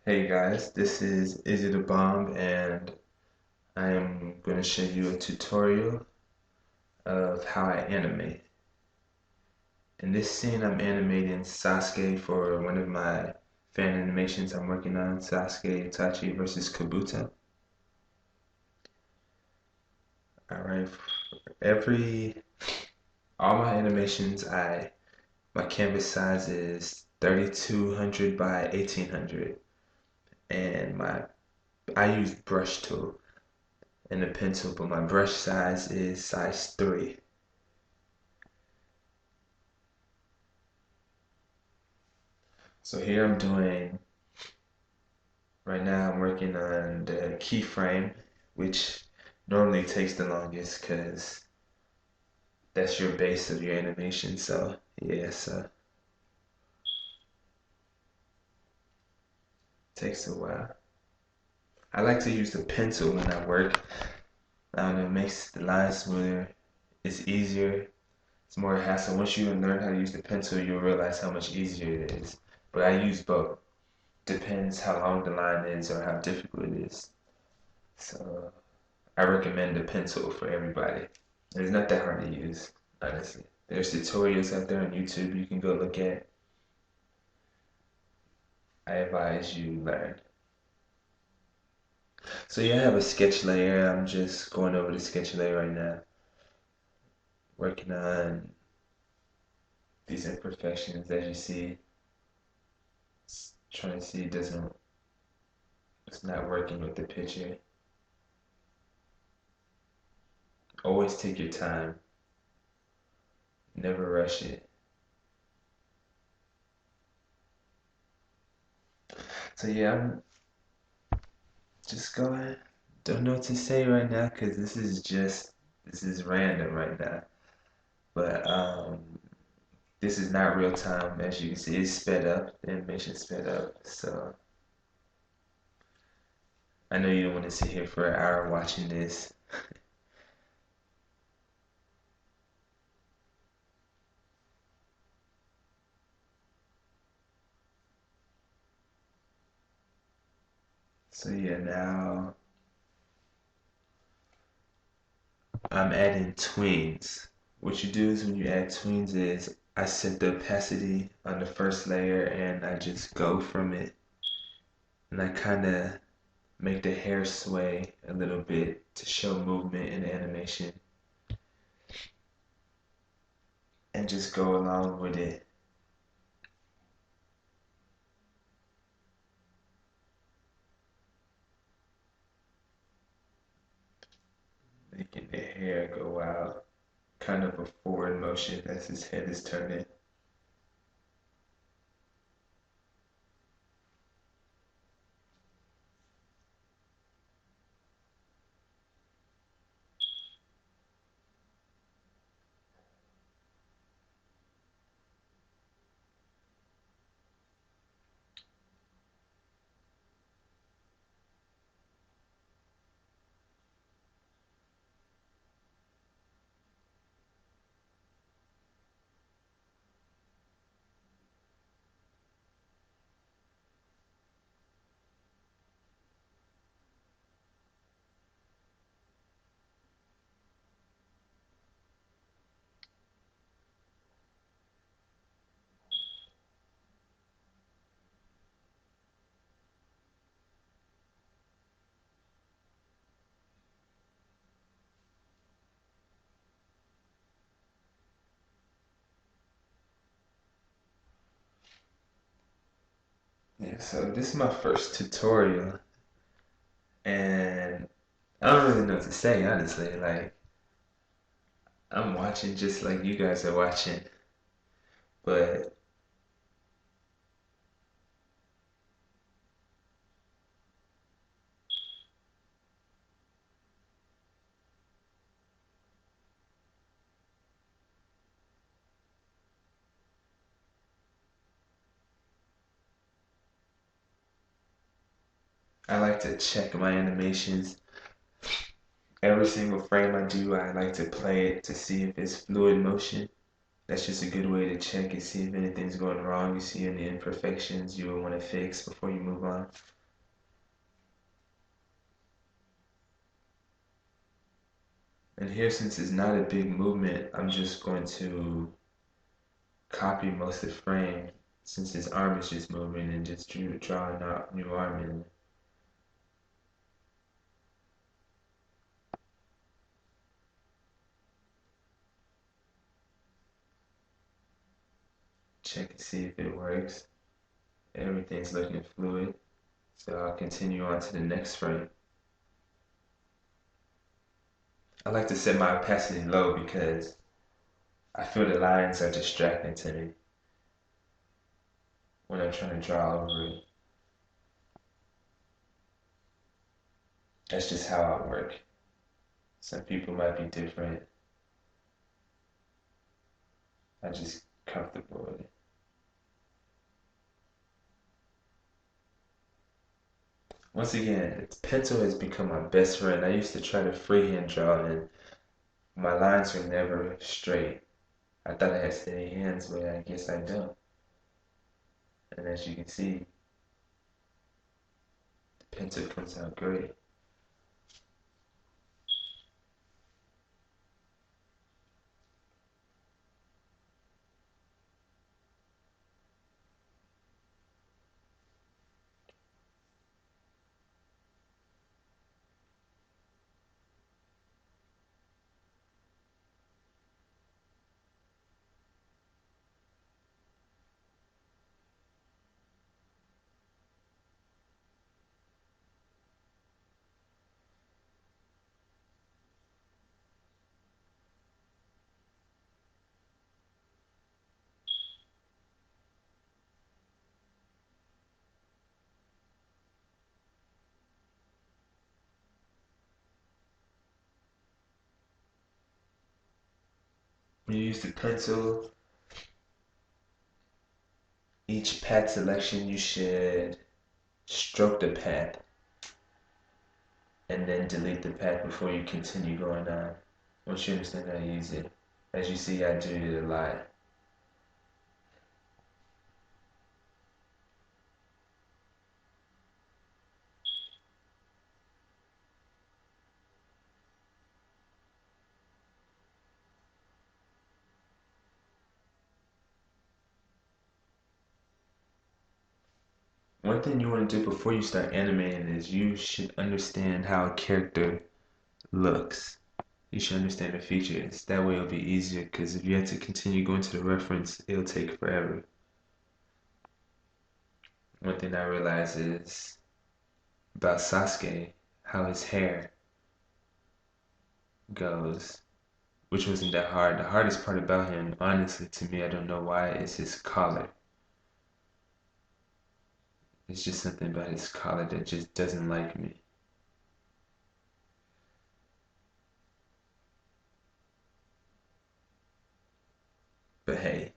Hey guys, this is Izzy the Bomb, and I am going to show you a tutorial of how I animate. In this scene, I'm animating Sasuke for one of my fan animations I'm working on, Sasuke Itachi versus Kabuto. Alright, all my animations, my canvas size is 3200 by 1800, and I use brush tool and a pencil, but my brush size is size 3. So here right now I'm working on the keyframe, which normally takes the longest because that's your base of your animation. So yeah, so it takes a while. I like to use the pencil when I work. I don't know, it makes the lines smoother. It's easier. It's more hassle. Once you learn how to use the pencil, you'll realize how much easier it is. But I use both. Depends how long the line is or how difficult it is. So I recommend the pencil for everybody. It's not that hard to use, honestly. There's tutorials out there on YouTube you can go look at. I advise you learn. So yeah, I have a sketch layer. I'm just going over the sketch layer right now, working on these imperfections as you see. Trying to see it's not working with the picture. Always take your time. Never rush it. So yeah, I'm just going. Don't know what to say right now because this is random right now. But this is not real time, as you can see. It's sped up. The animation sped up. So I know you don't want to sit here for an hour watching this. So yeah, now I'm adding tweens. What you do is when you add tweens is I set the opacity on the first layer and I just go from it, and I kind of make the hair sway a little bit to show movement in the animation and just go along with it. Making the hair go out, kind of a forward motion as his head is turning. Yeah, so this is my first tutorial, and I don't really know what to say, honestly. Like, I'm watching just like you guys are watching, but I like to check my animations. Every single frame I do, I like to play it to see if it's fluid motion. That's just a good way to check and see if anything's going wrong. You see any imperfections you would want to fix before you move on. And here, since it's not a big movement, I'm just going to copy most of the frame since his arm is just moving and just draw a new arm in. Check and see if it works. Everything's looking fluid. So I'll continue on to the next frame. I like to set my opacity low because I feel the lines are distracting to me when I'm trying to draw over it. That's just how I work. Some people might be different. I'm just comfortable with it. Once again, pencil has become my best friend. I used to try to freehand draw and my lines were never straight. I thought I had steady hands, but I guess I don't. And as you can see, the pencil comes out great. When you use the pencil, each path selection you should stroke the path and then delete the path before you continue going on. Once you understand how to use it. As you see, I do it a lot. One thing you want to do before you start animating is you should understand how a character looks. You should understand the features. That way it'll be easier because if you have to continue going to the reference, it'll take forever. One thing I realized is about Sasuke, how his hair goes, which wasn't that hard. The hardest part about him, honestly, to me, I don't know why, is his collar. It's just something about his collar that just doesn't like me. But hey,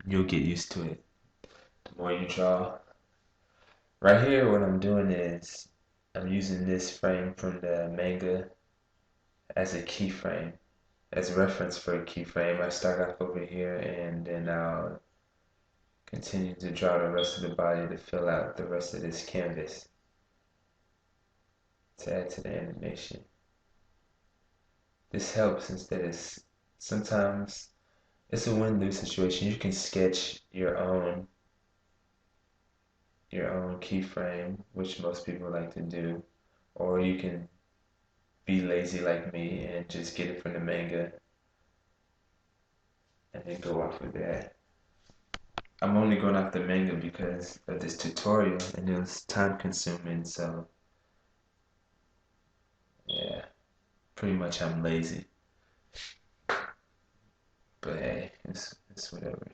you'll get used to it the more you draw. Right here, what I'm doing is I'm using this frame from the manga as a keyframe, as a reference for a keyframe. I start off over here and then I'll continue to draw the rest of the body to fill out the rest of this canvas to add to the animation. This helps instead of sometimes it's a win-lose situation. You can sketch your own keyframe, which most people like to do, or you can be lazy like me and just get it from the manga and then go off of that. I'm only going off the manga because of this tutorial and it was time consuming, so yeah, pretty much I'm lazy. But hey, it's whatever.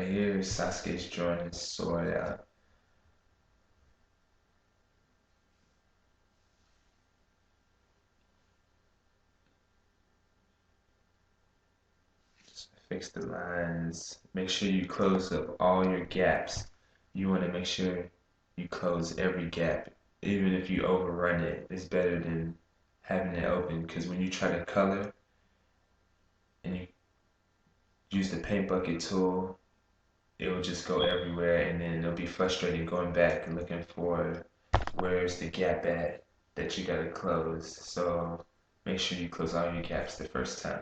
Right here, Sasuke's drawing his sword out. Just fix the lines. Make sure you close up all your gaps. You want to make sure you close every gap. Even if you overrun it, it's better than having it open because when you try to color and you use the paint bucket tool, it will just go everywhere and then it'll be frustrating going back and looking for where's the gap at that you gotta close. So make sure you close all your gaps the first time.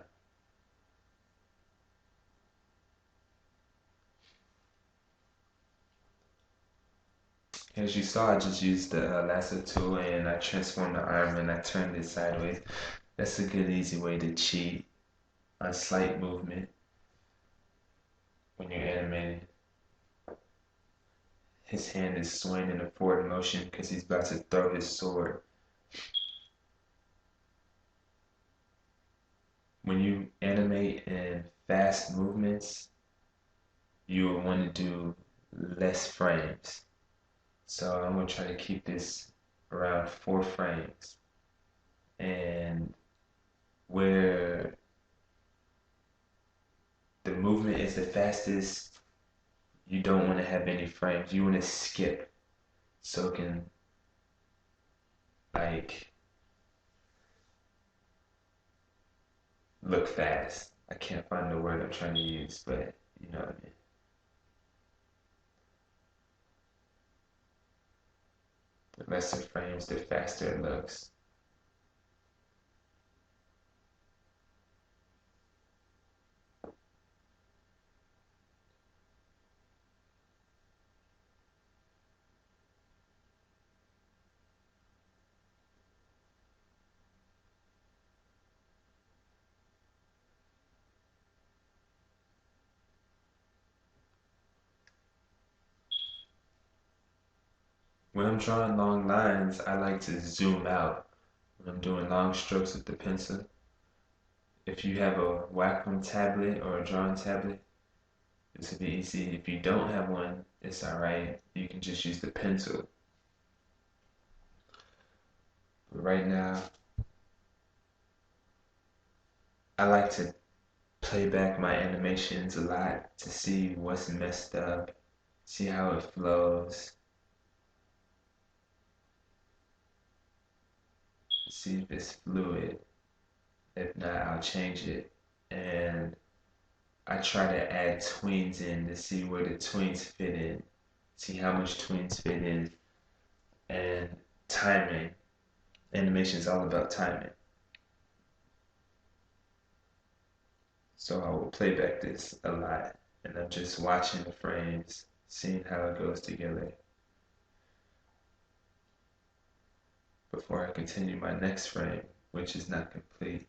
As you saw, I just used the lasso tool and I transformed the arm and I turned it sideways. That's a good easy way to cheat on slight movement when you're animating. His hand is swaying in a forward motion because he's about to throw his sword. When you animate in fast movements, you will want to do less frames. So I'm going to try to keep this around 4 frames. And where the movement is the fastest, you don't want to have any frames. You want to skip so it can like look fast. I can't find the word I'm trying to use, but you know what I mean. The less the frames, the faster it looks. When I'm drawing long lines, I like to zoom out when I'm doing long strokes with the pencil. If you have a Wacom tablet or a drawing tablet, this will be easy. If you don't have one, it's alright. You can just use the pencil. But right now, I like to play back my animations a lot to see what's messed up, see how it flows, see if it's fluid. If not, I'll change it. And I try to add tweens in to see where the tweens fit in, see how much tweens fit in, and timing. Animation is all about timing. So I will play back this a lot, and I'm just watching the frames, seeing how it goes together before I continue my next frame, which is not complete.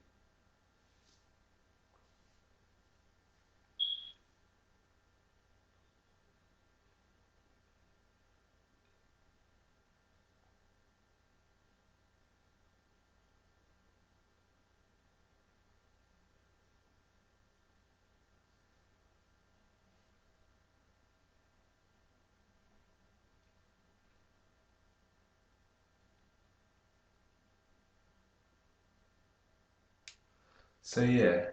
So yeah,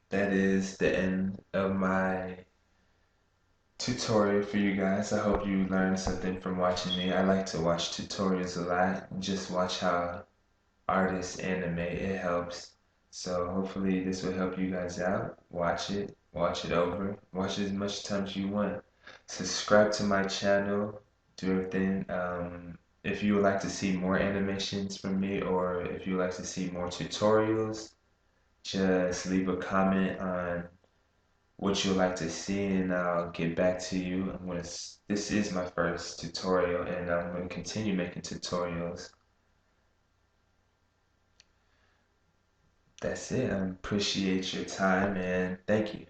that is the end of my tutorial for you guys. I hope you learned something from watching me. I like to watch tutorials a lot, just watch how artists animate. It helps. So hopefully this will help you guys out. Watch it over, watch it as much times as you want. Subscribe to my channel, do everything. If you would like to see more animations from me or if you would like to see more tutorials, just leave a comment on what you'd like to see and I'll get back to you. This is my first tutorial and I'm going to continue making tutorials. That's it. I appreciate your time and thank you.